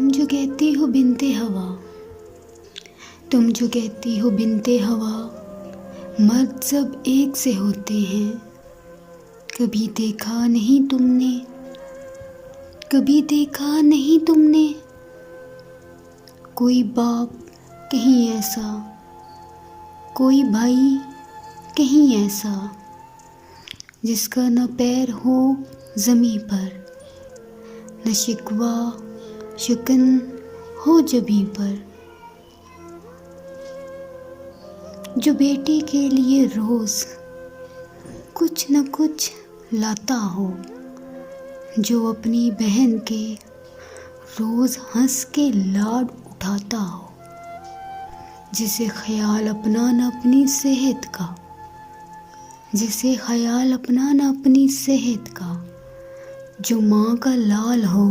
तुम जो कहती हो बिनते हवा, तुम जो कहती हो बिनते हवा, मर्द सब एक से होते हैं। कभी देखा नहीं तुमने, कभी देखा नहीं तुमने कोई बाप कहीं ऐसा, कोई भाई कहीं ऐसा, जिसका न पैर हो ज़मीं पर, न शिकवा शिकन हो जबीं पर, जो बेटी के लिए रोज़ कुछ न कुछ लाता हो, जो अपनी बहन के रोज़ हंस के लाड उठाता हो, जिसे ख्याल अपना न अपनी सेहत का, जिसे ख्याल अपना न अपनी सेहत का, जो माँ का लाल हो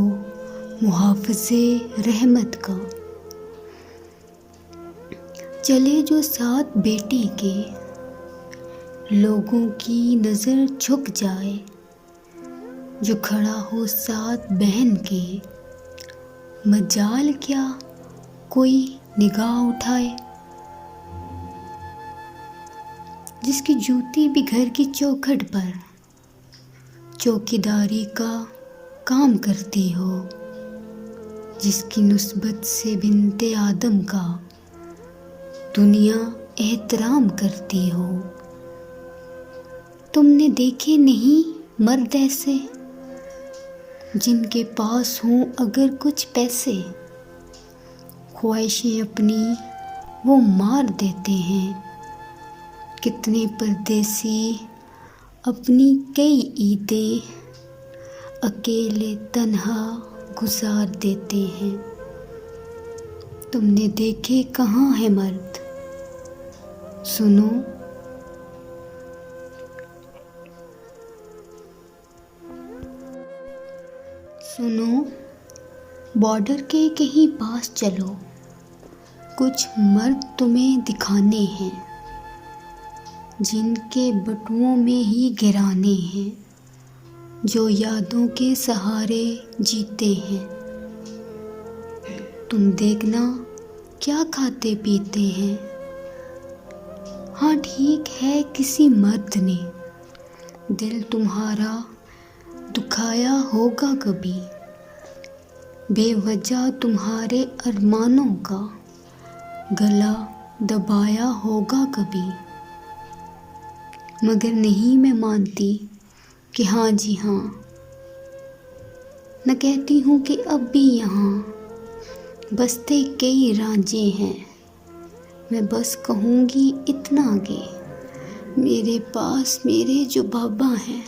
मुहाफ़िज़े रहमत का, चले जो साथ बेटी के, लोगों की नज़र झुक जाए, जो खड़ा हो साथ बहन के, मजाल क्या कोई निगाह उठाए, जिसकी जूती भी घर की चौखट पर चौकीदारी का काम करती हो, जिसकी निस्बत से बिनते आदम का दुनिया एहतराम करती हो। तुमने देखे नहीं मर्द ऐसे, जिनके पास हों अगर कुछ पैसे, ख्वाहिशें अपनी वो मार देते हैं। कितने परदेसी अपनी कई ईदें अकेले तन्हा गुजार देते हैं। तुमने देखे कहाँ है मर्द, सुनो सुनो, बॉर्डर के कहीं पास चलो, कुछ मर्द तुम्हें दिखाने हैं, जिनके बटुओं में ही गिराने हैं, जो यादों के सहारे जीते हैं। तुम देखना क्या खाते पीते हैं। हाँ ठीक है, किसी मर्द ने दिल तुम्हारा दुखाया होगा कभी, बेवजह तुम्हारे अरमानों का गला दबाया होगा कभी। मगर नहीं मैं मानती कि हाँ जी हाँ, न कहती हूँ कि अब भी यहाँ बसते कई रांझे हैं। मैं बस कहूँगी इतना आगे, मेरे पास मेरे जो बाबा हैं,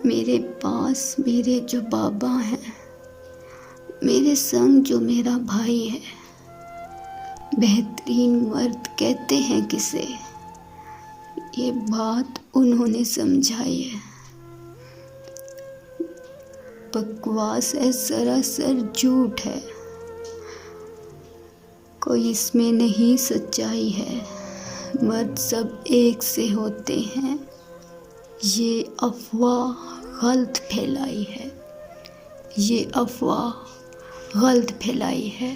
मेरे पास मेरे जो बाबा हैं, मेरे संग जो मेरा भाई है। बेहतरीन मर्द कहते हैं किसे, ये बात उन्होंने समझाई है। बकवास है, सरासर झूठ है, कोई इसमें नहीं सच्चाई है। मर्द सब एक से होते हैं, ये अफवाह गलत फैलाई है, ये अफवाह गलत फैलाई है।